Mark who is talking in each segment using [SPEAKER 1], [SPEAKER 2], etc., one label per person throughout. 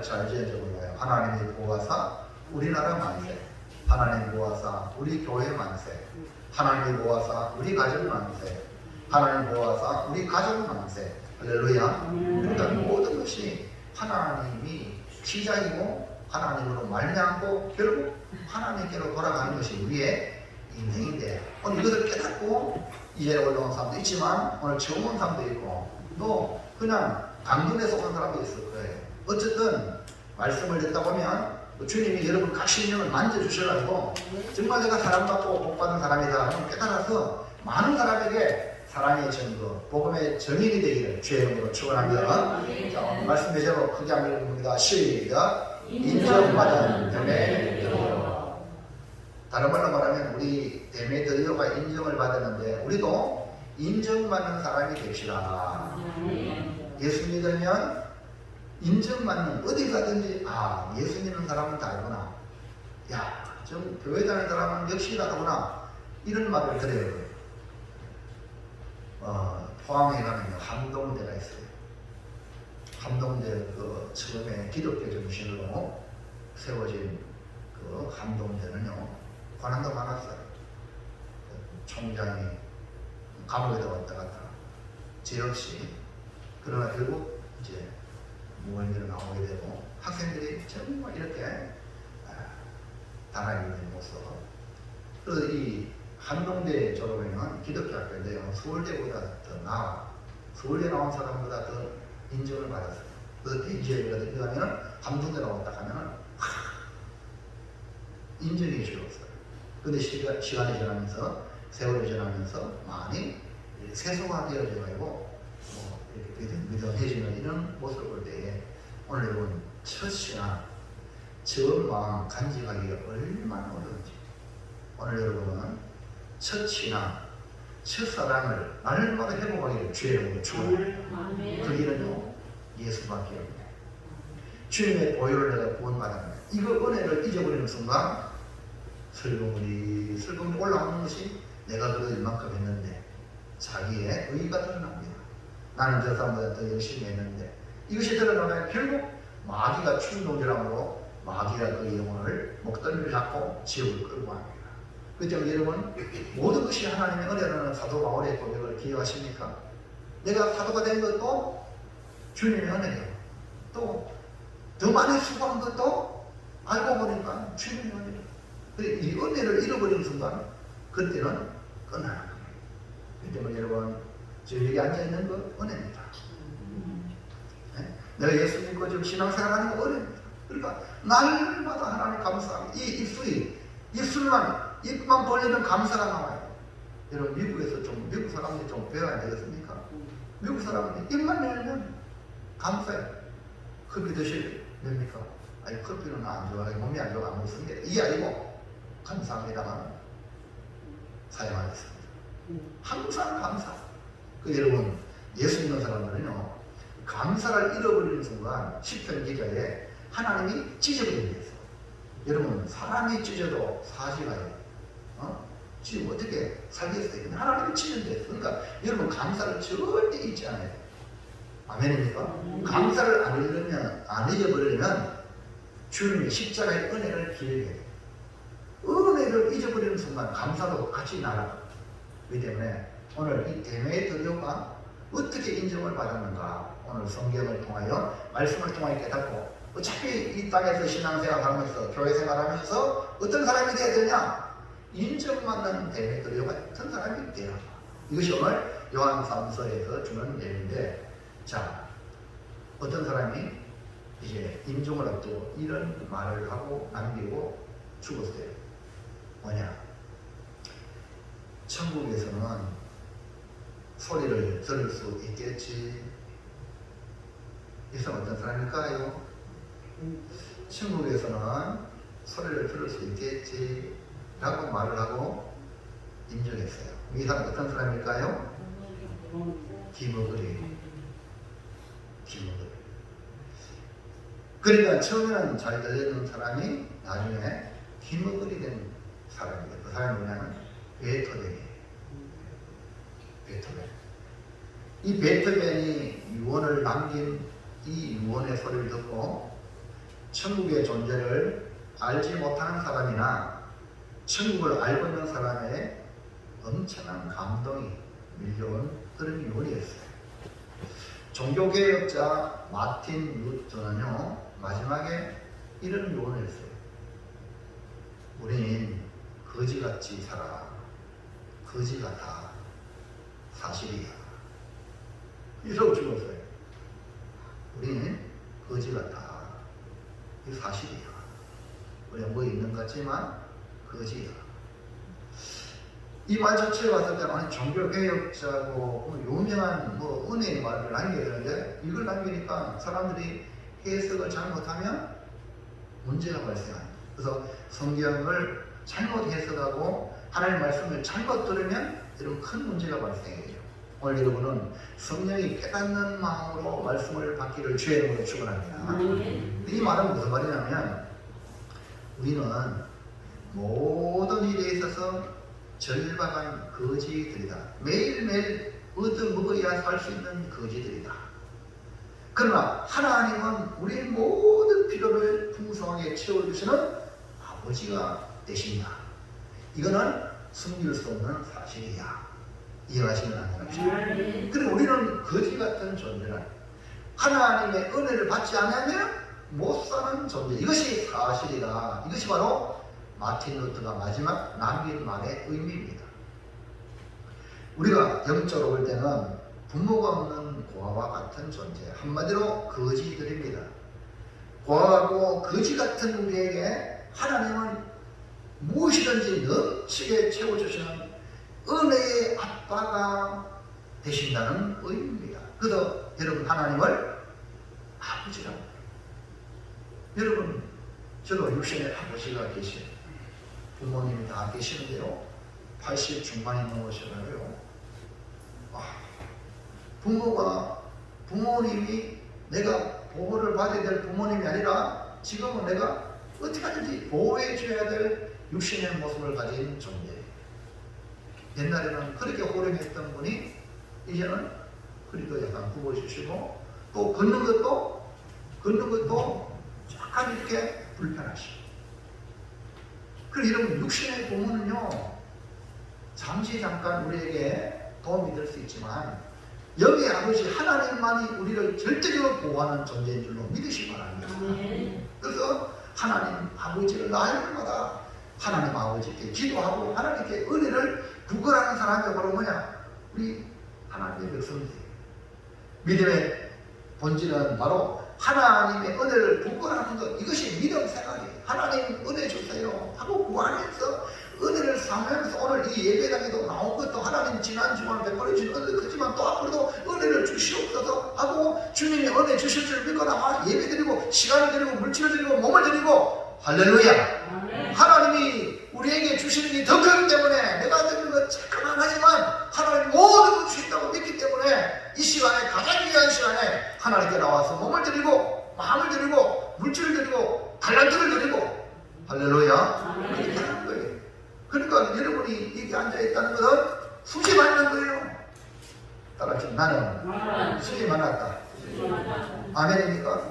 [SPEAKER 1] 잘 지어져 몰라요. 하나님이 보아사 우리나라 만세, 하나님 보아사 우리 교회 만세, 하나님 보아사 우리 가정 만세, 하나님 보아사 우리 가족 만세. 할렐루야. 그러니까 모든 것이 하나님이 시작이고 하나님으로 말미암고 결국 하나님께로 돌아가는 것이 우리의 인생인데, 오늘 이것을 깨닫고 이제 올라온 사람도 있지만 오늘 처음 온 사람도 있고 또 그냥 강론에서 온 사람도 있을 거예요. 어쨌든 말씀을 듣다 보면 주님이 여러분 각 심령을 만져주셔가지고 정말 내가 사랑받고 복받은 사람이다 하는 깨달아서 많은 사람에게 사랑의 증거, 복음의 증인이 되기를 주의 이름으로 축원합니다. 자, 오늘 말씀 제목 크게 한번 읽어봅니다. 시작. 인정받은 데메드리오. 다른 말로 말하면 우리 데메드리오가 인정을 받았는데 우리도 인정받는 사람이 됩시다. 예수 믿으면 인정받는, 어디 가든지 예수 믿는 사람은 다르구나, 좀 교회 다니는 사람은 역시 다르구나, 이런 말을 들어요. 포항에 가면 함동대가 있어요. 함동대 그 처음에 기독교 정신으로 세워진 그 함동대는요, 관한도 많았어요. 총장이 감옥에도 왔다 갔다 죄 없이. 그러나 결국 이제 무원들은 나오게 되고 학생들이 정말 이렇게 달아있는 모습. 그래서 이 함동대 졸업하면 기독교 학교인데요, 서울대보다 더 나아. 서울대 나온 사람보다 더 인정을 받았어요. 그래서 이제 어디가면 함동대 나왔다 하면은 인정해 주었어요. 근데 시간이 지나면서, 세월이 지나면서 많이 세속화되어져 가지고 이렇게 믿음해지는 이런 모습을 볼 때에 오늘 여러분 첫 신앙, 저 마음 간직하기가 얼마나 어려운지, 오늘 여러분은 첫 신앙, 첫 사랑을 날마다 회복하기를 주의 이름으로 축원합니다. 그 길은요 예수밖에 없네. 주님의 보혈을 내가 구원받았네. 이거 은혜를 잊어버리는 순간 슬픔이 올라오는 것이 내가 그래도 이만큼 했는데 자기의 의의가 드러납니다. 나는 저 사람보다 더 열심히 했는데, 이것이 드러나면 결국 마귀가 충동질함으로 마귀가 그 영혼을 목덜미를 잡고 지옥을 끌고 합니다. 그렇기 때문에 여러분, 모든 것이 하나님의 은혜라는 사도 바울의 고백을 기억하십니까? 내가 사도가 된 것도 주님의 은혜예요. 또 더 많이 수고한 것도 알고 보니까 주님의 은혜예요. 이 은혜를 잃어버리는 순간 그때는 끝나는 거예요. 그렇기 때문에 여러분, 저 여기 앉아있는 거 은혜입니다. 네? 내가 예수 믿고 지금 신앙생활하는 거 은혜입니다. 그러니까 날마다 하나님 감사합니다. 이 입술만 벌리면 감사가 나와요. 여러분, 미국에서 미국 사람들이 좀 배워야 되겠습니까? 미국 사람들이 입만 열면 감사해요. 커피 드실랍니까? 아니, 커피는 안 좋아해요. 몸이 안 좋아, 안 먹습니다. 이게 아니고 감사합니다만 사용하겠습니다. 항상 감사. 여러분, 예수 믿는 사람들은요, 감사를 잃어버리는 순간 시편 기자에 하나님이 찢어버리는 게 있어요. 여러분, 사람이 찢어도 사지가요. 지금 어떻게 살겠어요? 근데 하나님이 찢어졌어요. 그러니까 여러분, 감사를 절대 잊지 않아요. 아멘입니까? 감사를 안 잊어버리려면 주님의 십자가의 은혜를 기억해야 돼요. 은혜를 잊어버리는 순간 감사도 같이 날아가요. 그렇기 때문에 오늘 이 데메드리오가 어떻게 인정을 받았는가, 오늘 성경을 통하여, 말씀을 통하여 깨닫고, 어차피 이 땅에서 신앙생활 하면서, 교회생활 하면서 어떤 사람이 되어야 되냐? 인정받는 데메드리오가 어떤 사람이 되어야 한다. 이것이 오늘 요한 3서에서 주는 예인데, 자, 어떤 사람이 이제 임종을 앞두고 이런 말을 하고 남기고 죽었어요. 뭐냐? 천국에서는 소리를 들을 수 있겠지. 이 사람 어떤 사람일까요? 천국에서는 소리를 들을 수 있겠지 라고 말을 하고 인정했어요. 이 사람 어떤 사람일까요? 기머거리. 그러니까 처음에는 잘 들리는 사람이 나중에 기머거리 된 사람이에요. 그 사람이 뭐냐면 베토벤이에요. 베토벤. 이 베토벤이 유언을 남긴 이 유언의 소리를 듣고 천국의 존재를 알지 못하는 사람이나 천국을 알고 있는 사람의 엄청난 감동이 밀려온 그런 유언이었어요. 종교개혁자 마틴 루터는요, 마지막에 이런 유언을 했어요. 우린 거지같이 살아. 거지가 다 사실이야. 이러고 죽었어요. 우리는 거지가 다 사실이야. 우리가 뭐 있는 것 같지만 거지야. 이 말 자체에 봤을 때는 아니, 종교개혁자고 유명한 은혜의 말을 남겨야 되는데 이걸 남기니까 사람들이 해석을 잘못하면 문제가 발생합니다. 그래서 성경을 잘못 해석하고 하나님의 말씀을 잘못 들으면 이런 큰 문제가 발생해요. 오늘 여러분은 성령이 깨닫는 마음으로 말씀을 받기를 주의 이름으로 축원합니다. 이 말은 무슨 말이냐면 우리는 모든 일에 있어서 절박한 거지들이다. 매일매일 얻어먹어야 살 수 있는 거지들이다. 그러나 하나님은 우리의 모든 필요를 풍성하게 채워주시는 아버지가 되신다. 이거는 숨길 수 없는 사실이야. 이해하시면 안 됩니다. 그리고 우리는 거지 같은 존재라. 하나님의 은혜를 받지 않으면 못 사는 존재. 이것이 사실이다. 이것이 바로 마틴 루터가 마지막 남긴 말의 의미입니다. 우리가 영적으로 볼 때는 부모가 없는 고아와 같은 존재, 한마디로 거지들입니다. 고아하고 거지 같은 우리에게 하나님은 무엇이든지 넘치게 채워주시는 은혜의 아빠가 되신다는 의미입니다. 그래서 여러분 하나님을 아버지라고 해요. 여러분 저도 육신의 아버지가 계세요. 부모님이 다 계시는데요. 80 중반이 넘으셔가지고요. 부모님이 내가 보호를 받아야 될 부모님이 아니라 지금은 내가 어떻게 하든지 보호해줘야 될 육신의 모습을 가진 존재예요. 옛날에는 그렇게 호령했던 분이 이제는 그리도 약간 굽어지시고 또 걷는 것도 약간 이렇게 불편하시고. 그리고 이런 육신의 부모는요, 잠깐 우리에게 도움이 될 수 있지만 영의 아버지 하나님만이 우리를 절대적으로 보호하는 존재인 줄로 믿으시기 바랍니다. 그래서 하나님 아버지를 날마다 하나님 아버지께 기도하고 하나님께 은혜를 구걸하는 사람이 바로 뭐냐? 우리 하나님의 백성들이에요. 믿음의 본질은 바로 하나님의 은혜를 구걸하는 것. 이것이 믿음 생활이에요. 하나님 은혜 주세요 하고 구하면서 은혜를 삼으면서 오늘 이 예배당에도 나온 것도 하나님 지난 주간 베풀어 주신 은혜 크지만 또 앞으로도 은혜를 주시옵소서 하고 주님이 은혜 주실 줄 믿거나 예배 드리고 시간을 드리고 물질을 드리고 몸을 드리고 할렐루야. 하나님이 우리에게 주시는 게 더 크기 때문에 내가 드리는 건 조금만 하지만 하나님 모든 걸 주신다고 믿기 때문에 이 시간에 가장 귀한 시간에 하나님께 나와서 몸을 드리고 마음을 드리고 물질을 드리고 달란트를 드리고 할렐루야. 그렇게 하는 거예요. 그러니까 여러분이 여기 앉아있다는 것은 수시 받는 거예요. 따라서 나는 수시 받았다. 아멘입니까?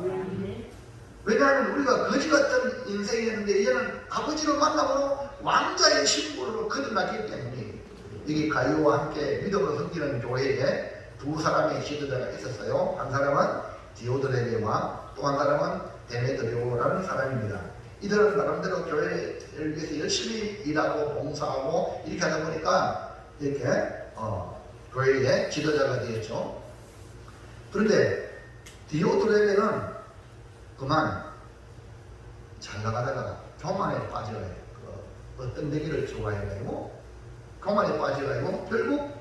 [SPEAKER 1] 왜냐하면 우리가 거지 같은 인생이었는데 이제는 아버지를 만남으로 왕자의 신분으로 거듭났기 때문에 여기 가요와 함께 믿음으로 섬기는 교회에 두 사람의 지도자가 있었어요. 한 사람은 디오드레베와 또 한 사람은 데메드리오라는 사람입니다. 이들은 나름대로 교회를 위해서 열심히 일하고 봉사하고 이렇게 하다 보니까 이렇게 교회의 지도자가 되었죠. 그런데 디오드레베는 그만 잘 나가다가 교만에 빠져요. 어떤 데기를 좋아해가지고 교만에 빠져가지고 결국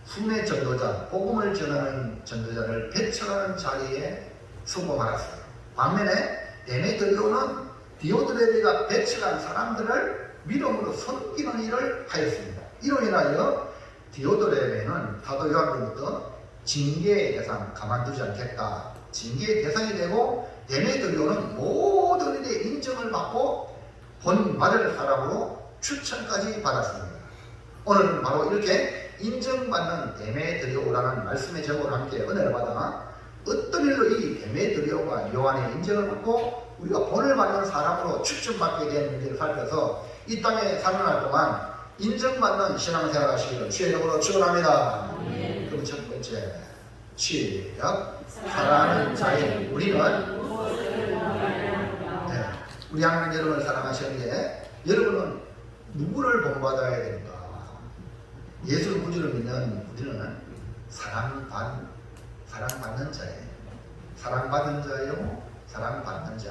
[SPEAKER 1] 순회 전도자, 복음을 전하는 전도자를 배척하는 자리에 서고 말았어요. 반면에 데메드리오는 디오드레베가 배척한 사람들을 믿음으로 섬기는 일을 하였습니다. 이로 인하여 디오드레베는 사도 요한으로부터 징계의 대상, 가만두지 않겠다, 징계의 대상이 되고 데메드리오는 모든 일에 인정을 받고 본받을 사람으로 추천까지 받았습니다. 오늘은 바로 이렇게 인정받는 데메드리오라는 말씀의 제목으로 함께 은혜를 받아 어떤 일로 이 데메드리오가 요한의 인정을 받고 우리가 본을 받는 사람으로 추천받게 된 문제를 살펴서 이 땅에 사는 날 동안 인정받는 신앙생활 하시기를 주의 이름으로 축원합니다. 그럼 첫 번째, 시작. 사랑하는 자의 우리는 우리 하나님 여러분을 사랑하시는데 여러분은 누구를 본받아야 됩니까? 예수 구주를 믿는 우리는 사랑받는 자예요. 사랑받은 자요, 사랑받는 자.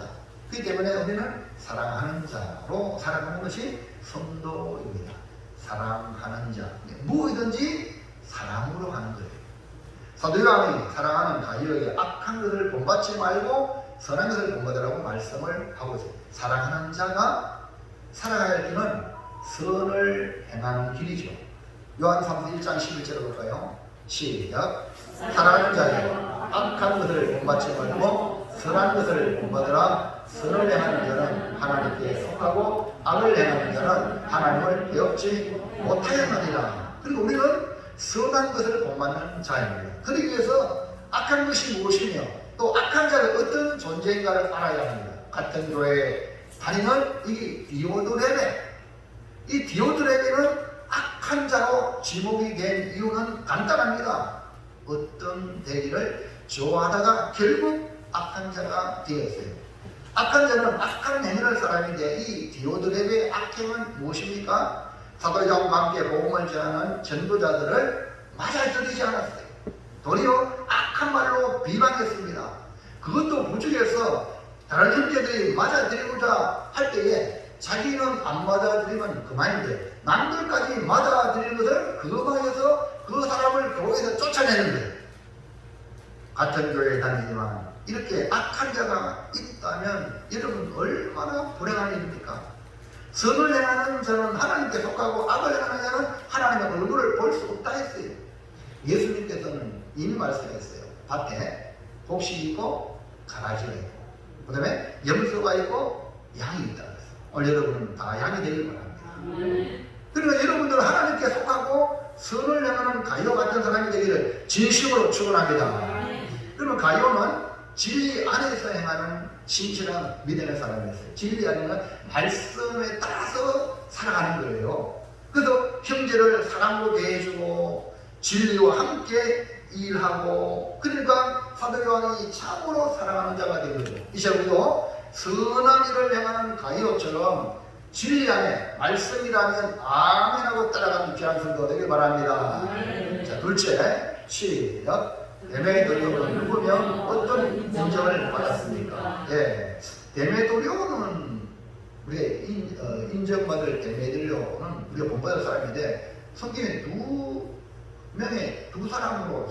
[SPEAKER 1] 그렇기 때문에 우리는 사랑하는 자로 살아가는 것이 성도입니다. 사랑하는 자. 무엇이든지 사랑으로 하는 거예요. 사도 요한이 사랑하는 가이오에게 악한 것을 본받지 말고 선한 것을 본받으라고 말씀을 하고 있어요. 사랑하는 자가 살아갈 길은 선을 행하는 길이죠. 요한 3서 1장 11절을 볼까요? 시작. 사랑하는 자여, 악한 것을 본받지 말고 선한 것을 본받으라. 선을 행하는 자는 하나님께 속하고 악을 행하는 자는 하나님을 배웁지 못하였느니라. 그리고 우리는 선한 것을 본받는 자입니다. 그러기 위해서 악한 것이 무엇이며 또 악한 자가 어떤 존재인가를 알아야 합니다. 같은 교회에 다니는 이 디오드레베, 이 디오드레베는 악한 자로 지목이 된 이유는 간단합니다. 어떤 되기를 좋아하다가 결국 악한 자가 되었어요. 악한 자는 악한 행위를 사람인데 이 디오드레베의 악행은 무엇입니까? 사도자와 함께 복음을 전하는 전도자들을 맞아들이지 않았어요. 도리어 악한 말로 비방했습니다. 그것도 부족해서 다른 형제들이 맞아들이고자 할 때에 자기는 안 맞아들이면 그만인데 남들까지 맞아들이는 것을 거부해서 그 사람을 교회에서 쫓아내는 거예요. 같은 교회에 다니지만 이렇게 악한 자가 있다면 여러분 얼마나 불행한 일입니까? 선을 행하는 자는 하나님께 속하고 악을 행하는 자는 하나님의 얼굴을 볼 수 없다 했어요. 예수님께서는 이미 말씀했어요. 밭에 곡식이 있고 가라지가 있고 그 다음에 염소가 있고 양이 있다 그랬어요. 오늘 여러분은 다 양이 되길 바랍니다. 그러니까 여러분들은 하나님께 속하고 선을 행하는 가이오 같은 사람이 되기를 진심으로 축원합니다. 그러면 가이오는 진리 안에서 행하는 진실한 믿음의 사람이었어요. 진리 안에는 말씀에 따라서 살아가는 거예요. 그래서 형제를 사랑으로 대해주고 진리와 함께 일하고, 그러니까 사도 요한이 참으로 사랑하는 자가 된 거죠. 이제 우리도 선한 일을 행하는 가이오처럼 진리 안에 말씀이라면 아멘하고 따라가는 귀한 성도 되길 바랍니다. 자, 둘째, 시작. 데메드리오는 누구며 어떤 인정을 받았습니까? 예, 데메드리오는 우리가 인정받을 데메드리오는 우리가 본받을 사람인데 성경에 두 사람으로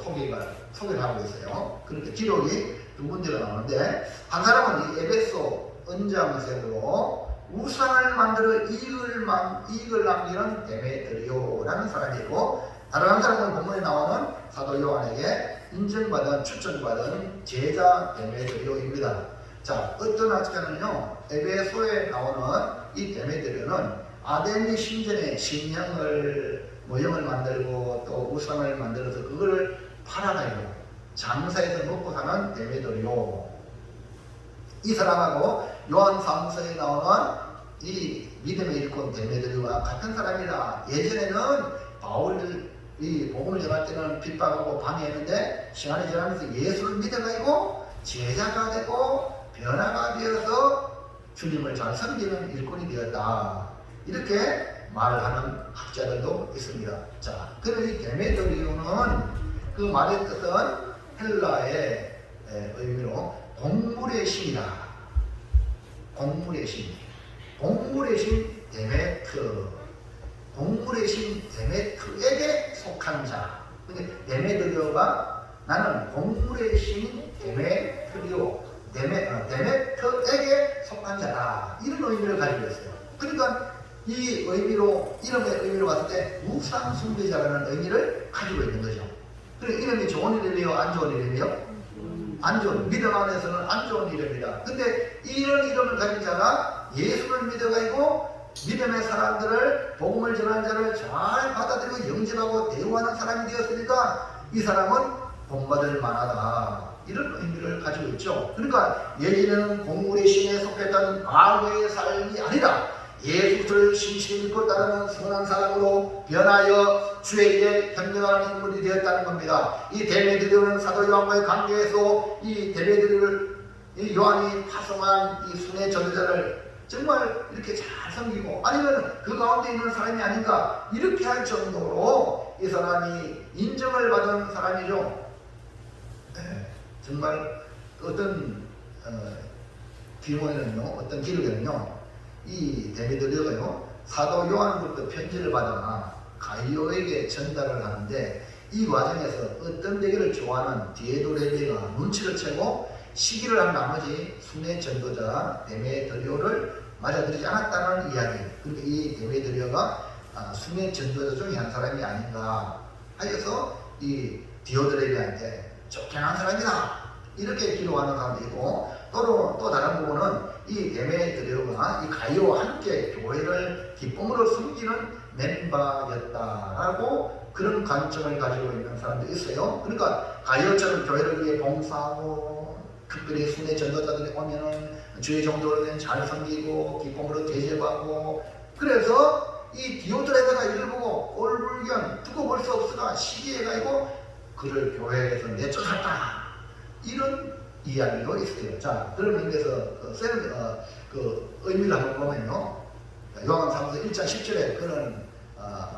[SPEAKER 1] 소개를 하고 있어요. 그런데 기록이 두 군데가 나오는데 한 사람은 이 에베소 은장색으로 우상을 만들어 이익을 남기는 데메드리오라는 사람이고, 다른 한 사람은 본문에 나오는 사도 요한에게 인정받은 추천받은 제자 데메드리오입니다. 자, 어떤 학자는요, 에베소에 나오는 이 데메드리오는 아데미 신전의 모형을 만들고 또 우상을 만들어서 그거를 팔아가지고 장사해서 먹고 사는 데메드리오. 이 사람하고 요한 3서에 나오는 이 믿음의 일꾼 데메드리오와 같은 사람이다. 예전에는 바울이 복음을 전할 때는 핍박하고 방해했는데 시간이 지나면서 예수를 믿어가지고 제자가 되고 변화가 되어서 주님을 잘 섬기는 일꾼이 되었다. 이렇게 말하는 학자들도 있습니다. 자, 그럼 이 데메드리오는 그 말의 뜻은 헬라의 의미로 동물의 신이다. 동물의 신. 동물의 신 데메트. 동물의 신 데메트에게 속한 자. 근데 데메드리오가 나는 동물의 신 데메트에게 속한 자다. 이런 의미를 가지고 있어요. 그러니까 이 의미로, 이름의 의미로 봤을 때 우상 숭배자라는 의미를 가지고 있는 거죠. 그리고 이름이 좋은 이름이요, 안 좋은 이름이요? 안 좋은, 믿음 안에서는 안 좋은 이름이다. 근데 이런 이름을 가진 자가 예수를 믿어가지고 믿음의 사람들을, 복음을 전하는 자를 잘 받아들이고 영접하고 대우하는 사람이 되었으니까 이 사람은 본받을 만하다. 이런 의미를 가지고 있죠. 그러니까 예전에는 공물의 신에 속했던 과거의 삶이 아니라 예수를 신실히 믿고 따르는 선한 사람으로 변하여 주에게 현명한 인물이 되었다는 겁니다. 이 데메드리오는 사도 요한과의 관계에서 이 데메드리오를 이 요한이 파송한 이 순회 전도자를 정말 이렇게 잘 섬기고 아니면 그 가운데 있는 사람이 아닌가 이렇게 할 정도로 이 사람이 인정을 받은 사람이죠. 네, 정말 어떤 기록에는요, 어떤 기록에는요, 이 데메드리오가요 사도 요한으로부터 편지를 받아 가이오에게 전달을 하는데 이 과정에서 어떤 데기를 좋아하는 디에도레베가 눈치를 채고 시기를 한 나머지 순회 전도자 데메드리오를 맞아들이지 않았다는 이야기. 그러니까 이 데메드리오가 순회 전도자 중에 한 사람이 아닌가 하여서 이 디오드레베한테 쫓겨난 사람이다 이렇게 기록하는 사람도 있고, 또 다른 부분은 이 데메드리오가 이 가이오와 함께 교회를 기쁨으로 섬기는 멤버였다라고 그런 관점을 가지고 있는 사람도 있어요. 그러니까 가이오처럼 교회를 위해 봉사하고 특별히 순회 전도자들이 오면은 주의 정도로는 잘 섬기고 기쁨으로 대접하고, 그래서 이 디오드레베가 이를 보고 올불견 두고 볼 수 없으나 시기해가지고 그를 교회에서 내쫓았다 이런 이야기도 있어요. 자, 그런 의미에서 그 의미를 한번 보면요, 요한사도서 1장 10절에 그런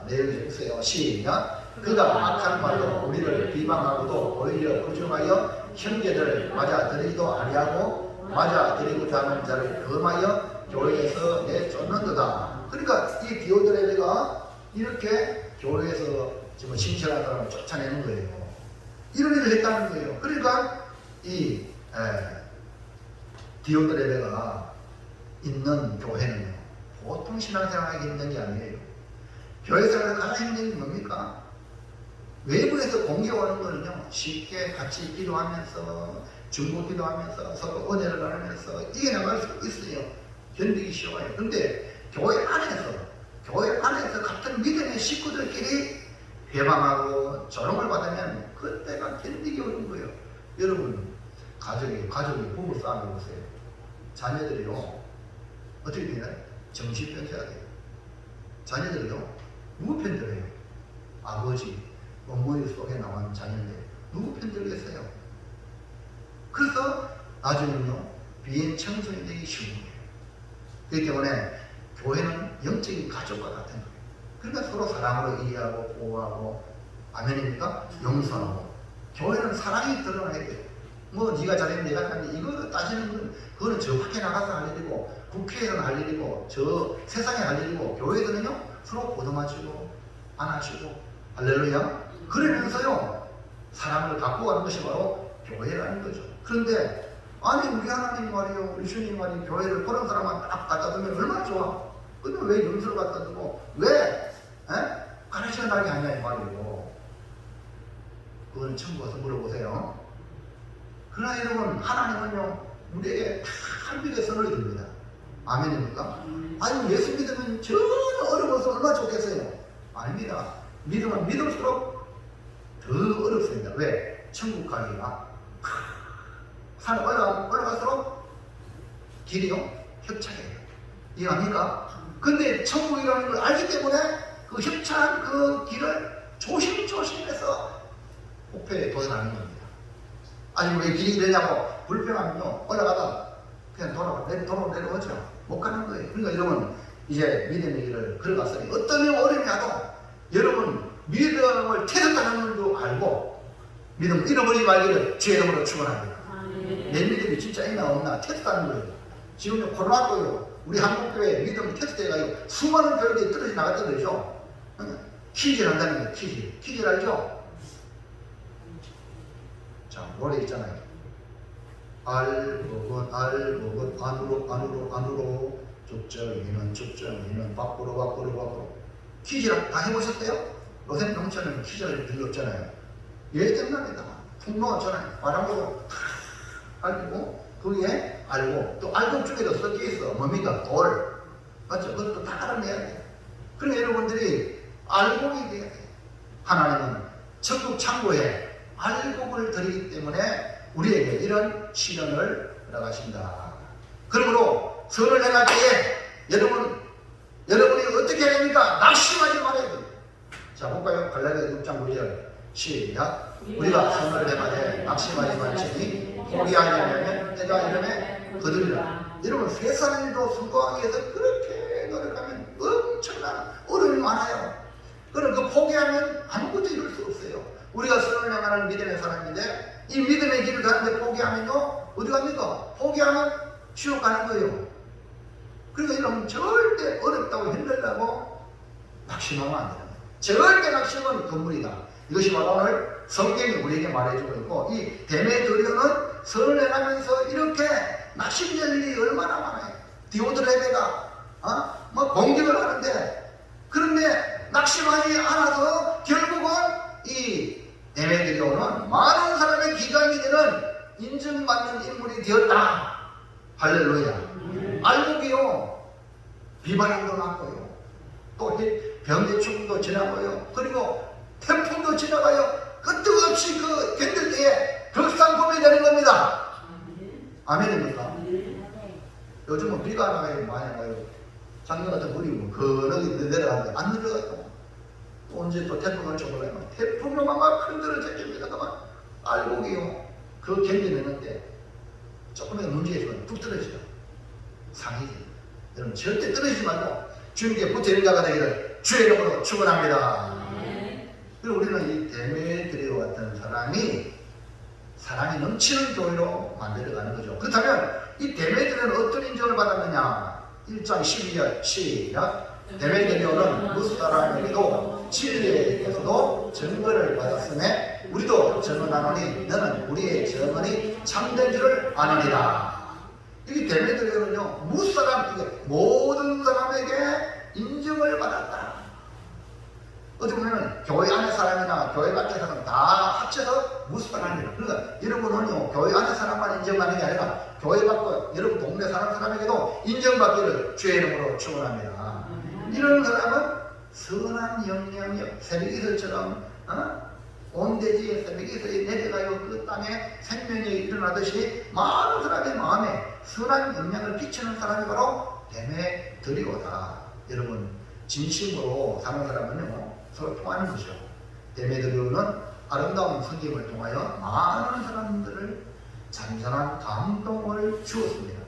[SPEAKER 1] 내용이 좀 있어요. 시작. 그가 악한 말로 우리를 비방하고도 오히려 부정하여 형제들을 맞아들이기도 아니하고 맞아들이고자 하는 자를 금하여 교회에서 내쫓는도다. 그러니까 이 디오드레베가 이렇게 교회에서 지금 신실한 사람을 쫓아내는 거예요. 이런 일을 했다는 거예요. 그러니까 이 디오드레베가 있는 교회는요, 보통 신앙생활하기 힘든 게 아니에요. 교회생활을 가장 힘든 게 뭡니까? 외부에서 공격하는 거는요, 쉽게 같이 기도하면서 중보 기도하면서 서로 은혜를 나누면서 이겨나갈 수 있어요. 견디기 쉬워요. 근데 교회 안에서 같은 믿음의 식구들끼리 회방하고 조롱을 받으면 그때가 견디기 어려운 거예요. 여러분, 가족이 부부 싸움을 보세요. 자녀들이요, 어떻게 되나요? 정신병 해야 돼요. 자녀들이요, 누구 편 들어요? 아버지, 어머니 속에 나온 자녀인데 누구 편 들겠어요? 그래서 나중에는요, 비행 청소년 되기 쉬운 거예요. 그렇기 때문에 교회는 영적인 가족과 같은 거예요. 그러니까 서로 사랑으로 이해하고 보호하고, 아멘입니까? 용서하고. 교회는 사랑이 드러나야 돼요. 뭐 네가 잘했니 내가 잘했니 이거 따지는 건 그거는 저 밖에 나가서 할 일이고 국회에서는 할 일이고 저 세상에 할 일이고, 교회들은요 서로 보듬어주고 안아주고 할렐루야 그러면서요 사랑을 갖고 가는 것이 바로 교회라는 거죠. 그런데 아니 우리 하나님 말이요, 우리 주님 말이 교회를 그런 사람만 딱 갖다 두면 얼마나 좋아. 근데 왜 염소를 갖다 두고 왜 가르쳐 나게 하냐 이 말이에요. 그거는 천국 가서 물어보세요. 그러나 여러분, 하나님은요 우리에게 한백의 선을 줍니다. 아멘입니까? 아니 예수 믿으면 전혀 어려워서 얼마나 좋겠어요. 아닙니다. 믿으면 믿을수록 더 어렵습니다. 왜? 천국 가기가 산 올라갈수록 길이요 협착해요. 이해합니까? 근데 천국이라는 걸 알기 때문에 그 협착한 그 길을 조심조심해서 목표에 도달하는 겁니다. 아니 왜 길이 이러냐고 불평하면요 올라가다 그냥 내려오죠. 못 가는 거예요. 그러니까 여러분, 이제 믿음의 길을 걸어갔으니 어떤 어려움이 와도 여러분 믿음을 태웠다는 줄 알고 믿음을 잃어버리지 말기를 주의 이름으로 축원합니다. 내 믿음이 진짜 있나 없나 테스트하는 거예요. 지금 코로나도요 우리 한국교회 믿음이 테스트해가지고 수많은 교회들이 떨어져 나갔다 그러죠. 퀴즈를 한다는 거예요. 퀴즈 알죠? 자, 노래 있잖아요. 알곡은 안으로 쭉정이는 밖으로 퀴즈를 다 해보셨어요? 요새 농촌은 퀴즈를 별로 없잖아요. 예전날에다 풍로잖아요. 바람으로 알고 그게 알고 또 알고 쪽에도 섞여 있어. 뭡니까? 돌. 맞죠? 그것도 다 알아내야 돼요. 그러니까 여러분들이 알곡이 돼야 돼요. 하나님은 천국 창고에 알곡을 드리기 때문에 우리에게 이런 시련을 허락하신다. 그러므로 선을 행할 때에 여러분이 어떻게 해야 됩니까? 낙심하지 말아야 됩니다. 자, 볼까요? 갈라디아 6장 9절 시작. 우리가 선을 행하되 낙심하지 말지니 포기하지 않으면 때가 이름에 거두리라. 여러분, 세상 일도 성공하기 위해서 그렇게 노력하면 엄청난 어려움이 많아요. 그럼 그 포기하면 아무것도 이룰 수 없어요. 우리가 선을 행하는 믿음의 사람인데 이 믿음의 길을 가는데 포기하면요 어디 갑니까? 포기하면 지옥 가는 거예요. 그러니까 여러분, 절대 어렵다고 힘들다고 낙심하면 안 돼요. 절대 낙심은 건물이다. 이것이 바로 오늘 성경이 우리에게 말해주고 있고, 이 데메드리오는 선을 행하면서 이렇게 낙심될 일이 얼마나 많아요. 디오드레베가 공격을 하는데, 그런데 낙심하지 않아서 결국은 이 데메드리오는 많은 사람의 기강이 되는 인정받는 인물이 되었다. 할렐루야. 알곡이요, 비바람도 났고요, 또 병의 충도 지나고요, 그리고 태풍도 지나가요. 끄떡없이 그 견딜 때에 격상품이 되는 겁니다. 아멘입니까? 요즘은 비가 나가요, 많이 나가요. 작년 같은 물이 거너기 내려가는데 안 내려가요. 또 언제 또 태풍 올지 몰라요. 태풍으로 막 흔들어집니다. 알곡이요, 그 견뎌내는데 조금이라도 문제가 있으면 뚝 떨어져요. 상이지. 여러분, 절대 떨어지지 말고 주님께 붙어있는 자가 되기를 주의 이름으로 축원합니다. 그리고 우리는 이 데메드리오 같은 사람이 넘치는 교회로 만들어가는 거죠. 그렇다면 이 데메드리오는 어떤 인정을 받았느냐? 1장 12절 시작. 데메드리오는 무사람에게도 진리에게서도 증거를 받았음에 우리도 증언하노니 너는 우리의 증언이 참된 줄을 아느니라. 이 데메드리오는요, 무사람, 모든 사람에게 인정을 받았다. 어떻게 보면 교회 안의 사람이나 교회 밖의 사람 다 합쳐서 무사람이라. 그러니까 여러분은요, 교회 안의 사람만 인정받는 게 아니라 교회 밖 여러분 동네 사람에게도 인정받기를 주의 이름으로 축원합니다. 이런 사람은 선한 영향력, 새벽이슬처럼 온 대지에 새벽이슬이 내려가요. 그 땅에 생명이 일어나듯이 많은 사람의 마음에 선한 영향을 끼치는 사람이 바로 데메드리오다. 여러분, 진심으로 사는 사람은요, 서로 통하는 거죠. 데메드리오는 아름다운 섬김을 통하여 많은 사람들을 잔잔한 감동을 주었습니다.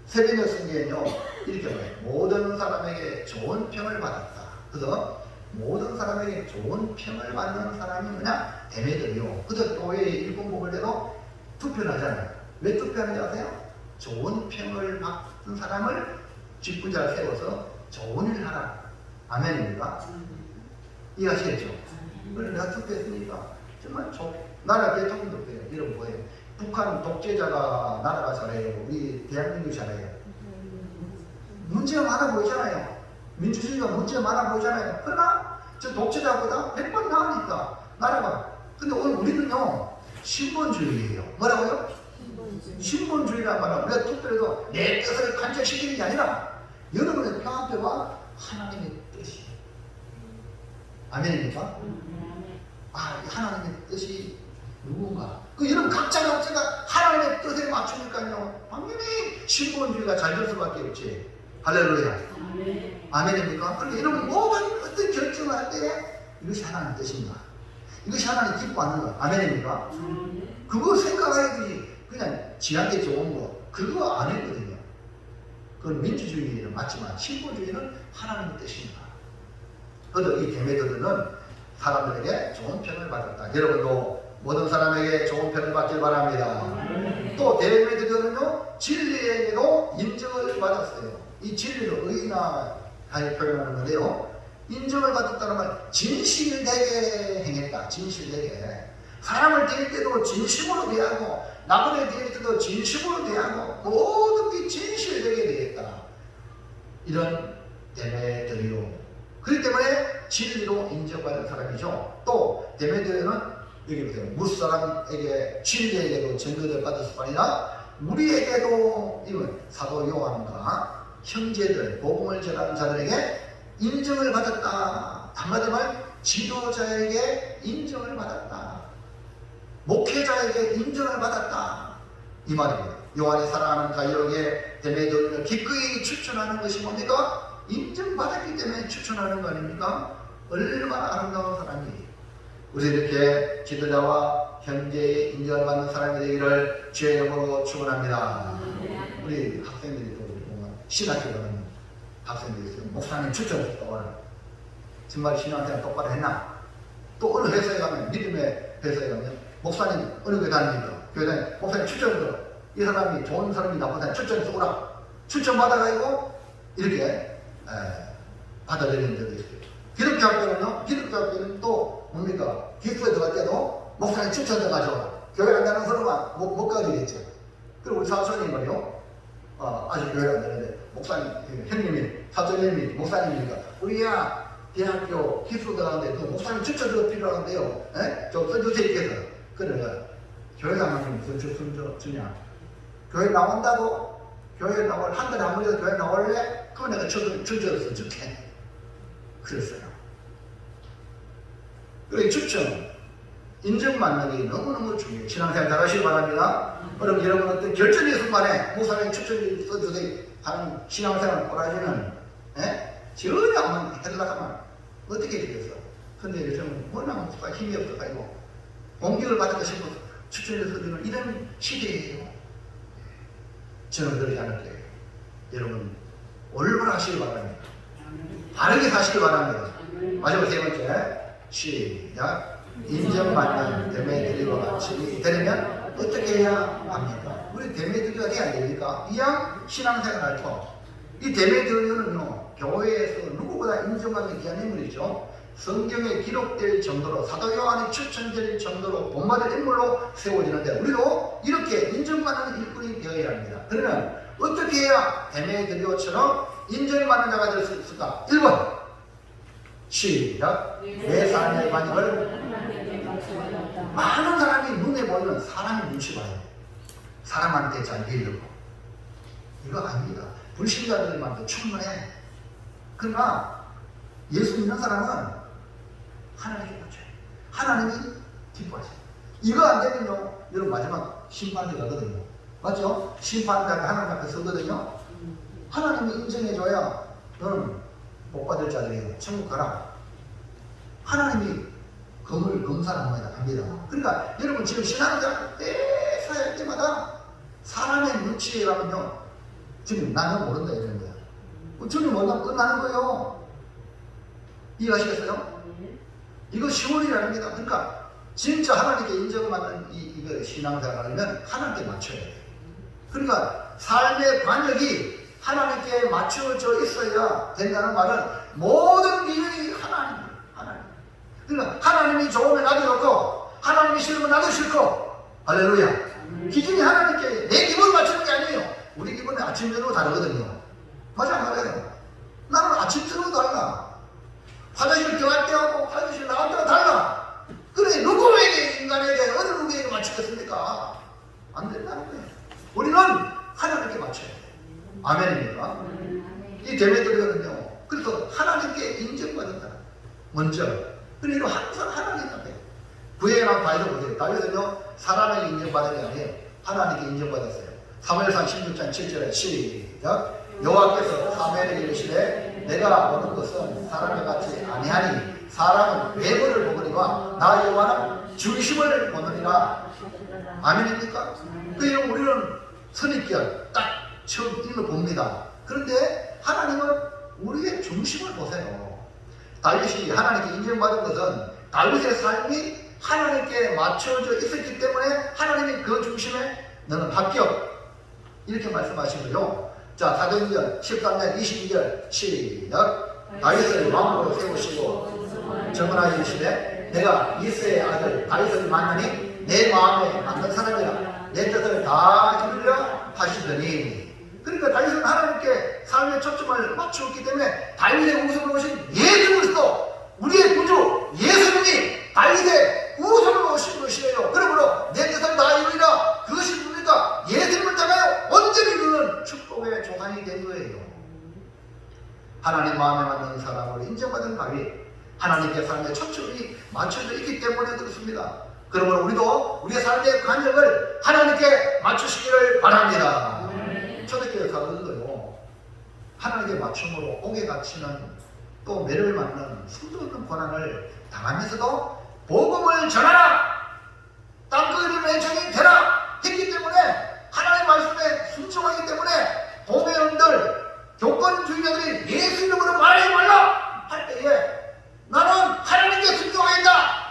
[SPEAKER 1] 세계적 성경에는요, 이렇게 말해요. 모든 사람에게 좋은 평을 받았다. 그래서 모든 사람에게 좋은 평을 받는 사람이 뭐냐? 데메드리오. 그래서 교회에 일꾼 뽑을 때도 투표를 하잖아요. 왜 투표하는지 아세요? 좋은 평을 받은 사람을 직분자를 세워서 좋은 일을 하라. 아멘입니까? 이해하시겠죠? 그래서 내가 투표했으니까 정말 나라 대통령도 그래요. 이런 거예요. 북한 독재자가 나라가 잘해요. 우리 대한민국이 잘해요. 문제가 많아 보이잖아요. 민주주의가 문제가 많아 보이잖아요. 그러나 저 독재자보다 100번 나으니까 나라가. 근데 오늘 우리는요, 신본주의예요. 뭐라고요? 신본주의란 말은 우리가 투표해도 내 뜻을 간절시키는 게 아니라 여러분의 평안표가 하나님의 뜻이에요. 아멘입니까? 하나님의 뜻이 누군가? 여러분 각자가 하나님의 뜻에 맞추니까요, 당연히 신본주의가 잘 될 수밖에 없지. 할렐루야. 아멘입니까? 그러니까 여러분 모든 어떤 결정을 할 때 이것이 하나님의 뜻인가? 이것이 하나님 기뻐하는 거. 아멘입니까? 그거 생각해야지. 그냥 지한테 좋은 거 그거 안 했거든요. 그건 민주주의는 맞지만 신본주의는 하나님의 뜻입니다. 그래서 이 데메드리오는 사람들에게 좋은 평을 받았다. 여러분도 모든 사람에게 좋은 평을 받길 바랍니다. 또 데메드리오는요, 진리에게도 인정을 받았어요. 이 진리를 의인하게 표현하는 건데요, 인정을 받았다는 말, 진실되게 행했다. 진실되게. 사람을 대할 때도 진심으로 대하고 남을 대할 때도 진심으로 대하고 모든 게 진실되게 되겠다. 이런 데메드리오. 그렇기 때문에 진리로 인정받은 사람이죠. 또 데메드리오는 여기 보세요. 무사람에게 진리에게도 증거를 받았을 뿐 아니라 우리에게도 이건 사도 요한과 형제들, 복음을 전하는 자들에게 인정을 받았다. 한마디로 말 지도자에게 인정을 받았다. 목회자에게 인정을 받았다 이 말입니다. 요한이 사랑하는 가족에게 데메드리오를 기꺼이 추천하는 것이 뭡니까? 인정받았기 때문에 추천하는 거 아닙니까? 얼마나 아름다운 사람이 우리 이렇게 지도자와 형제의 인정을 받는 사람이 되기를 주의 이름으로 축원합니다. 우리 학생들이 또 보면 신학교 가는 학생들이 있어요. 목사님 추천했다 오늘 정말 신앙생활 똑바로 했나? 또 어느 회사에 가면 믿음의 회사에 가면 목사님 어느 교회 다닙니까? 교회 다니 목사님 추천을 이 사람이 좋은 사람이 나쁜 사람이 추천해서 오라 추천 받아가지고 이렇게 받아들이는 데도 있어요. 기독교 학교는요, 기독교 학교는 또 뭡니까? 기숙사에 들어갈 때도 목사님 추천해 가져오라. 교회 안 가는 사람은 못 가지겠죠. 그리고 우리 사촌님은요, 아직 교회를 안 다니는데 목사님, 형님이, 사촌님이 목사님이니까 우리야 대학교 기숙사 들어가는데 그 목사님 추천도 필요한데요. 저 써주세요 이렇게 해서 그래 교회 가면 무슨 추천 주냐? 교회 나온다고? 교회 나올 한 달에 한 번이라도 교회 나올래? 그럼 내가 추천해서 줄게. 그랬어요. 그래 추천, 인정받는 게 너무너무 중요해요. 신앙생활 잘하시기 바랍니다. 그럼 여러분 어떤 결정의 순간에 목사님 추천을 써주세요 하는 신앙생활 꼬라지는 전혀 안 해달라고 어떻게 되겠어? 근데 요즘은 워낙 목사가 힘이 없어가지고 공격을 받고 싶어서 추천을 써주는 이런 시대예요. 저는 그러지 않을 거예요. 여러분 올바로 하시기 바랍니다. 바르게 사시기 바랍니다. 마지막 세 번째 시작. 인정받는 데메드리오가 같이 되려면 어떻게 해야 합니까? 우리 데메드리오가 돼야 됩니까? 이왕 신앙생활을 할 이 데메드리오는요 교회에서 누구보다 인정받는 귀한 인물이죠. 성경에 기록될 정도로 사도 요한이 추천될 정도로 본받을 인물로 세워지는데 우리도 이렇게 인정받는 일꾼이 되어야 합니다. 그러면 어떻게 해야 데메드리오처럼 인정받는 자가 될 수 있을까? 1번 시작. 내 삶의 관심을 많은 사람이 눈에 보이는 사람의 눈치 봐요. 사람한테 잘 밀리고 이거 아닙니다. 불신자들만도 충분해. 그러나 예수 믿는 사람은 하나님께 맞춰요. 하나님이 기뻐하세요. 이거 안 되면요 여러분 마지막 심판대 가거든요. 맞죠? 심판대가 하나님 앞에 서거든요. 하나님이 인정해줘야 너는 복받을 자들이에요. 천국 가라. 하나님이 검사를 합니다. 그러니까 여러분 지금 신앙생활 할 때마다 사람의 눈치라면요 주님 나는 모른다 이러는 거야. 주님 모른다면 끝나는 거예요. 이해하시겠어요? 이거 시원이랍니다. 그러니까 진짜 하나님께 인정받는 이거 신앙생활을 하려면 하나님께 맞춰야 돼요. 그러니까 삶의 관역이 하나님께 맞춰져 있어야 된다는 말은 모든 기준이 하나님. 그러니까 하나님이 좋으면 나도 좋고 하나님이 싫으면 나도 싫고 할렐루야. 기준이 하나님께 내 기분을 맞추는 게 아니에요. 우리 기분은 아침 저녁으로 다르거든요. 맞아 말해요. 나는 아침 저녁으로 달라. 화장실 들어갈 때하고 화장실 나갈 때가 달라. 그래 누구에게 인간에게 어느 누구에게 맞추겠습니까? 안 된다는 거예요. 우리는 하나님께 맞춰야 돼요. 아멘입니까? 이 데메드리오는요 그래서 하나님께 인정받는다. 먼저 그리고 항상 하나님 앞에 구약에 다윗을 보세요. 다윗은요 사람에게 인정받은 게 아니에요. 하나님께 인정받았어요. 사무엘상 16장 7절에 시작. 여호와께서 사무엘에게 이르시되 내가 보는 것은 사람과 같이 아니하니 사람은 외모를 보거니와 나 여호와는 중심을 보느니라. 아멘입니까? 그래서 우리는 선입견 딱 처음 읽어 봅니다. 그런데 하나님은 우리의 중심을 보세요. 다윗이 하나님께 인정받은 것은 다윗의 삶이 하나님께 맞춰져 있었기 때문에 하나님이 그 중심에 너는 합격 이렇게 말씀하시고요. 자 사도행전 13장 22절 시작. 다윗을 왕으로 세우시고 정언하여 이르시되 내가 이새의 아들 다윗을 만나니 내 마음에 맞는 사람이라 내 뜻을 다 이루려 하시더니. 그러니까 다윗은 하나님께 삶의 초점을 맞추었기 때문에 다윗의 우선을 오신 예수 그리스도 우리의 구주 예수님이 다윗의 우선을 오신 것이에요. 그러므로 내 뜻을 다 이루리라. 그것이 뭡니까? 예수님을 따라요 온전히 그는 축복의 조상이 된 거예요. 하나님 마음에 맞는 사람으로 인정받은 다윗, 하나님께 삶의 초점이 맞춰져 있기 때문에 그렇습니다. 그러면 우리도 우리의 삶의 관역을 하나님께 맞추시기를 바랍니다. 초대교회 가운데요, 하나님께 맞춤으로 옥에 갇히는 또 매를 맞는 수도 없는 고난을 당하면서도 복음을 전하라, 땅끝을 애정이 되라 했기 때문에, 하나님의 말씀에 순종하기 때문에 보배원들, 교권주의자들이 예수 이름으로 말하지 말라 할 때에 나는 하나님께 순종하겠다.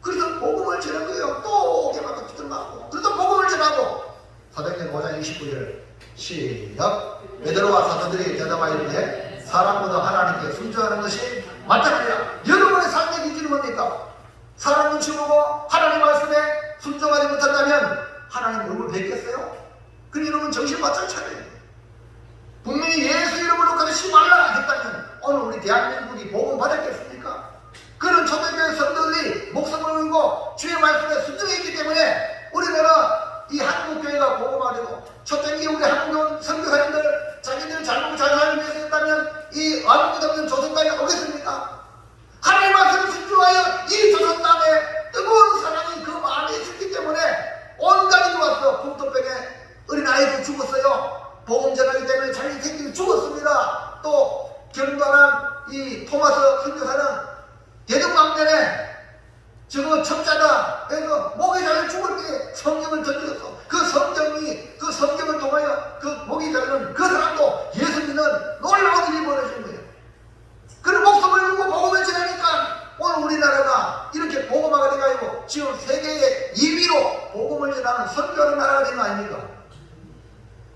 [SPEAKER 1] 그래서 복음을 전한 거예요. 또 옥에 맞고 두들맞고, 그래서 복음을 전하고. 사도행전 5장 29절 시작. 베드로와 사도들이 대답하여 이르되 사람보다 하나님께 순종하는 것이 맞다니라. 여러분의 삶의 기준이 뭡니까? 사람 눈치 보고 하나님 말씀에 순종하지 못한다면 하나님 얼굴 뵙겠어요? 그럼 여러분 정신 바짝 차려야 돼요. 분명히 예수 이름으로 가르치지 말라 했다면 오늘 우리 대한민국이 복음 받았겠습니까? 그런 초대교회 성도들이 목숨을 걸고 주의 말씀에 순종했기 때문에 우리나라 이 한국교회가 복음화되고, 초대교회 우리 한국 선교사님들 자기들 잘 먹고 잘 살기 위해서 했다면 이 아무것도 없는 조선당에 오겠습니까? 하나님 말씀을 순종하여 이 조선 땅에 뜨거운 사랑이 그 마음에 있었기 때문에 온 가족이 와서 풍토병에 어린아이도 죽었어요. 복음 전하기 때문에 자기 새끼도 죽었습니다. 또 경건한 이 토마스 선교사는 대동강변에 저거 첩자다 해서 목이 잘려 죽을 때 성경을 던졌어. 그 성경을 통하여 그 목이 잘린 그 사람도 예수 믿는 놀라운 일이 벌어진 거예요. 그런 목숨을 걸고 복음을 전하니까 오늘 우리나라가 이렇게 복음화가 돼가지고 지금 세계의 2위로 복음을 전하는 선교하는 나라가 된 거 아닙니까?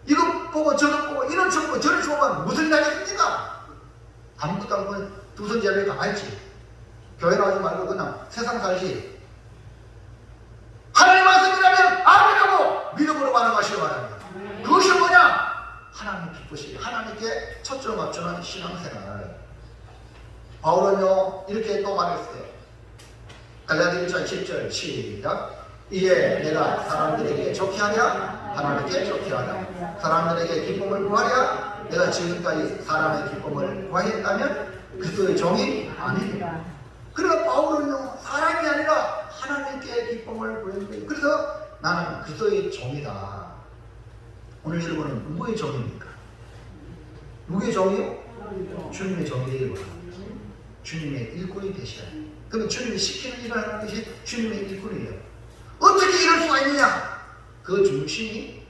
[SPEAKER 1] 이거 보고 저거 보고 이런 척 보고 저런 척 보면 무슨 일 하겠습니까? 아무것도 안 보면 두 손 잡고 가만히 있지. 교회 나오지 말고 그냥 세상 살지. 하나님 말씀이라면 아멘하고 믿음으로 반응하시기 바랍니다. 그것이 뭐냐? 하나님 기쁘시게 하나님께 초점을 맞추는 신앙생활. 바울은요 이렇게 또 말했어요. 갈라디아 1장 10절 시작. 이제 내가 사람들에게 좋게 하랴 하나님께 좋게 하랴, 사람들에게 기쁨을 구하랴 내가 지금까지 사람의 기쁨을 구하였다면 그리스도의 종이 아니니라. 그러나 바울은요 사람이 아니라 하나님께 기쁨을 구하는 거예요. 그래서 나는 그리스도의 종이다. 오늘 여러분은 누구의 종입니까? 누구의 종이요? 주님의 종이 되길 바랍니다. 주님의 일꾼이 되셔야 해요. 그러면 주님이 시키는 일을 하는 것이 주님의 일꾼이에요. 어떻게 이럴 수가 있느냐? 그 중심이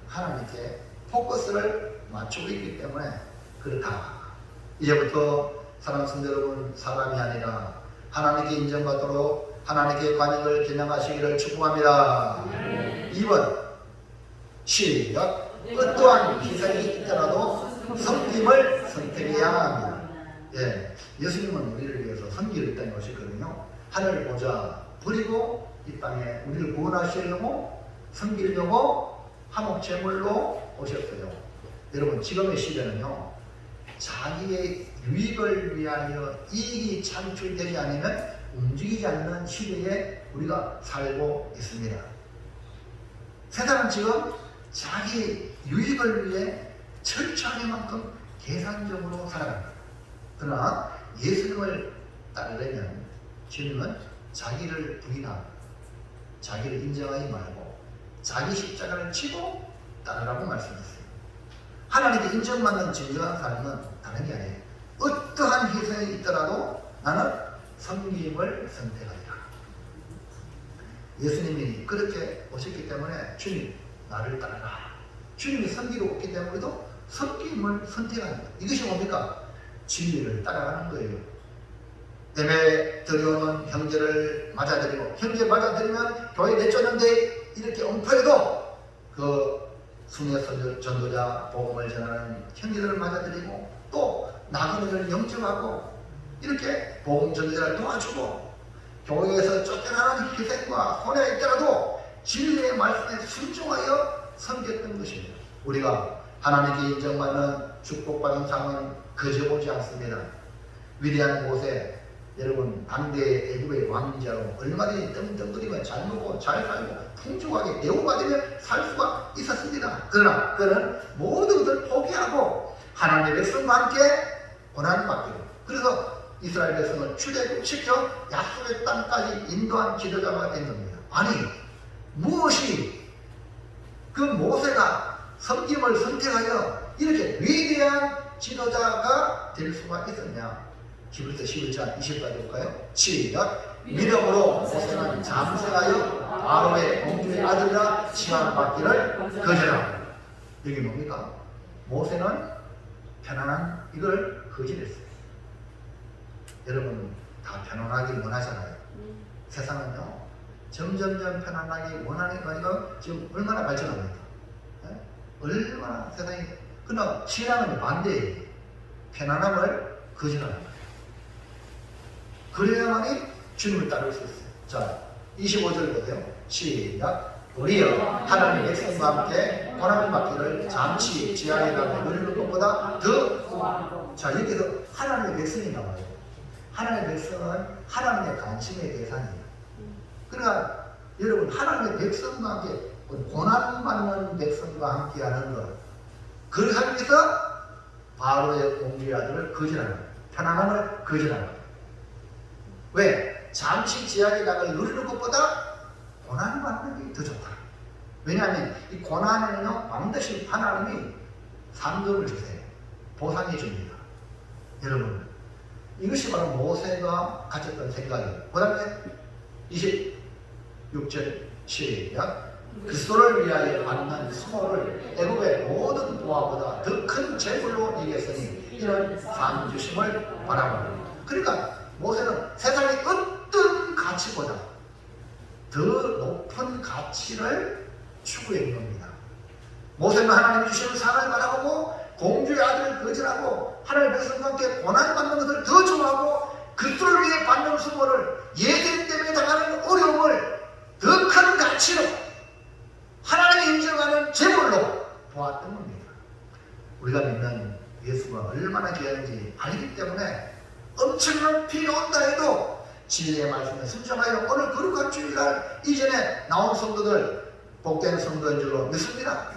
[SPEAKER 1] 하나님께 포커스를 맞추고 있기 때문에 그렇다. 이제부터 사랑하는 성도 여러분, 사람이 아니라 하나님께 인정받도록 하나님께 관역을 겨냥하시기를 축복합니다. 2번 시작. 어떠한 희생이 있더라도 섬김을 선택해야 합니다. 예, 예수님은 우리를 위해서 섬기를 땅에 오셨거든요. 하늘 보좌 버리고 이 땅에 우리를 구원하시려고 섬기려고 한몫 제물로 오셨어요. 여러분 지금의 시대는요 자기의 유익을 위하여 이익이 창출되지 않으면 움직이지 않는 시대에 우리가 살고 있습니다. 세상은 지금 자기 유익을 위해 철저한 만큼 계산적으로 살아갑니다. 그러나 예수님을 따르려면 주님은 자기를 부인하고 자기를 인정하지 말고 자기 십자가를 치고 따르라고 말씀했어요. 하나님께 인정받는 진정한 삶은 다른 게 아니에요. 어떠한 희생이 있더라도 나는 섬김을 선택하리라. 예수님이 그렇게 오셨기 때문에 주님 나를 따르라. 주님이 섬기러 오기 때문에 우리도 섬김을 선택합니다. 이것이 뭡니까? 진리를 따라가는 거예요. 예배 드려오는 형제를 맞아들이고, 형제 맞아들이면 교회 내쫓는데 이렇게 엉터리도 그 순회 전도자 복음을 전하는 형제들을 맞아들이고, 또 나그네를 영접하고 이렇게 복음 전도자를 도와주고, 교회에서 쫓겨나는 희생과 손해가 있더라도 진리의 말씀에 순종하여 섬겼던 것입니다. 우리가 하나님께 인정받는 축복받은 삶은 거저보지 않습니다. 위대한 곳에 여러분 당대 애국의 왕자로 얼마든지 떵떵거리며 잘 먹고 잘 살고 풍족하게 대우받으며 살 수가 있었습니다. 그러나 그는 모든 것을 포기하고 하나님의 백성과 함께 고난받기로, 그래서 이스라엘 백성을 출애굽시켜 약속의 땅까지 인도한 지도자가 된 겁니다. 아니 무엇이 그 모세가 섬김을 선택하여 이렇게 위대한 지도자가 될 수가 있었냐? 히브리서 11장 20까지 볼까요? 시작! 믿음으로 모세는 잠생하여 아론의 공주의 아들이라 칭함받기를 거절하고. 여기 뭡니까? 모세는 편안한 이걸 거절했어요. 여러분 다 편안하길 원하잖아요. 세상은요 점점점 편안하게 원하는 거니까 지금 얼마나 발전합니까? 네? 얼마나 세상이. 그러나 신앙은 반대예요. 편안함을 거절하는 거예요. 그래야만이 주님을 따를 수 있어요. 자 25절 보세요. 시작! 우리여 하나님의 백성과 함께 고난을 받기를 잠시 지하에 가고 누리는 것보다 더. 자 여기서 하나님의 백성이 나와요. 하나님의 백성은 하나님의 관심의 대상이에요. 그러니까 여러분 하나님의 백성과 함께 고난받는 백성과 함께 하는 것, 그걸 하기 위해서 바로의 공주의 아들을 거절하는 거예요. 편안함을 거절하는 거예요. 왜? 잠시 지하의 낙을 누리는 것보다 고난받는 게 더 좋다. 왜냐하면 이 고난에는요 반드시 하나님이 상급을 주세요. 보상해 줍니다. 여러분 이것이 바로 모세가 가졌던 생각이에요. 그 다음에 26절 시작! 그리스도를 위하여 받는 수모를 애굽의 모든 보화보다 더 큰 재물로 이겼으니 이런 상 주심을 바라보는. 그러니까 모세는 세상의 어떤 가치보다 더 높은 가치를 추구했는 겁니다. 모세는 하나님 주시는 상을 바라보고 공주의 아들을 거절하고 하나님의 백성과 함께 고난받는 것을 더 좋아하고 그리스도를 위해 받는 수모를 예수 때문에 당하는 어려움을 더 큰 가치로 하나님이 인정하는 제물로 보았던 겁니다. 우리가 믿는 예수가 얼마나 귀한지 알기 때문에 엄청난 비가 온다 해도 진리의 말씀에 순종하여 오늘 거룩한 주일날 이전에 나온 성도들 복된 성도인 줄로 믿습니다.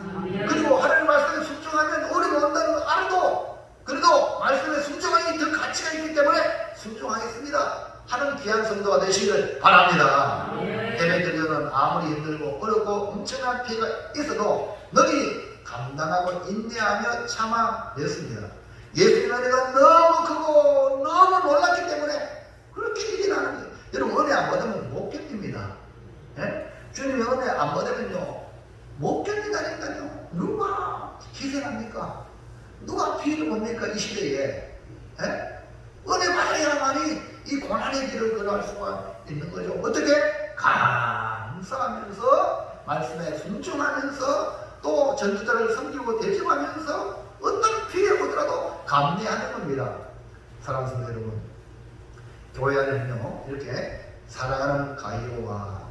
[SPEAKER 1] 그리고 하나님 말씀에 순종하면 어려움이 온다는 걸 알아도 그래도 말씀에 순종하기 더 가치가 있기 때문에 순종하겠습니다 하는 귀한 성도가 되시기를 바랍니다. 예배드리는 아무리 힘들고 어렵고 엄청난 피해가 있어도 너희 감당하고 인내하며 참아냈습니다. 예수의 은혜가 너무 크고 너무 놀랐기 때문에 그렇게 일어나는 거예요. 여러분 은혜 안 받으면 못 견딥니다. 예? 주님의 은혜 안 받으면요 못 견디다니까요. 누가 희생합니까? 누가 피해를 봅니까 이 시대에? 예? 은혜 받아야만이 이 고난의 길을 걸어갈 수가 있는 거죠. 어떻게? 감사하면서 말씀에 순종하면서 또 전도자를 섬기고 대접하면서 어떤 피해 보더라도 감내하는 겁니다. 사랑하는 성도 여러분, 교회 안에는요 이렇게 사랑하는 가이로와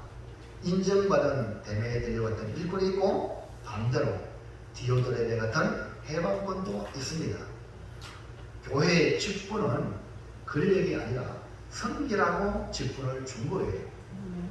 [SPEAKER 1] 인정받은 데메드리오 같은 일꾼이 있고 반대로 디오도레베 같은 해방군도 있습니다. 교회의 직분은 근력이 아니라 섬기라고 직분을 준 거예요.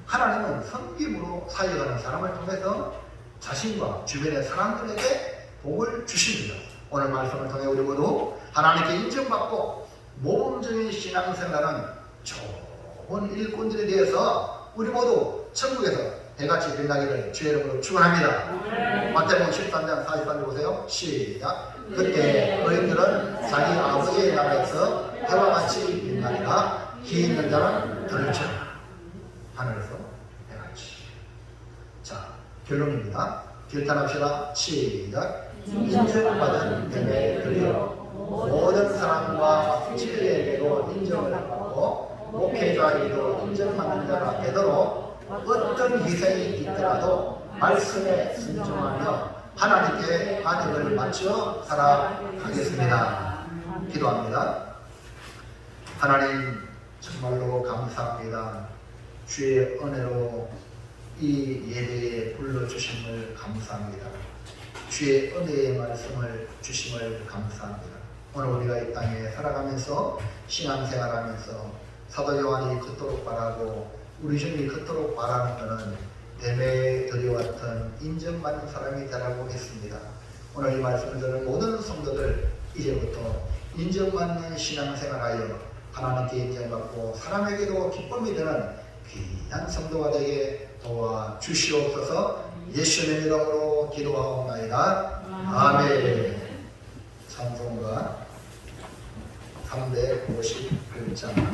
[SPEAKER 1] 하나님은 섬김으로 사역하는 사람을 통해서 자신과 주변의 사람들에게 복을 주십니다. 오늘 말씀을 통해 우리 모두 하나님께 인정받고 모범적인 신앙생활하는 좋은 일꾼들에 대해서 우리 모두 천국에서 배같이 빛나기를 주의 이름으로 축원합니다. 마태복음 13장 43절 보세요. 시작! 그때 의인들은 자기 아버지의 나라에서 해와 같이 빛나리라. 기 있는 자는 들을 줄 하늘에서 해같이. 자 결론입니다. 결단합시다. 시작! 인정받은 데메드리오 모든 사람과 진리에게도 인정을 받고 목회자에게도 인정받는 자가 되도록 어떤 희생이 있더라도 말씀에 순종하며 하나님께 반응을 맞춰 살아가겠습니다. 기도합니다. 하나님 정말로 감사합니다. 주의 은혜로 이 예배에 불러주심을 감사합니다. 주의 은혜의 말씀을 주심을 감사합니다. 오늘 우리가 이 땅에 살아가면서 신앙생활하면서 사도 요한이 그토록 바라고 우리 주님이 그토록 바라는 것은 데메드리오 같은 인정받는 사람이 되라고 했습니다. 오늘 이 말씀을 들은 모든 성도들 이제부터 인정받는 신앙생활하여 하나님께 인정받고 사람에게도 기쁨이 되는 귀한 성도가 되게 도와주시옵소서. 예수님의 이름으로 기도하옵나이다. 아멘. 찬송가 358장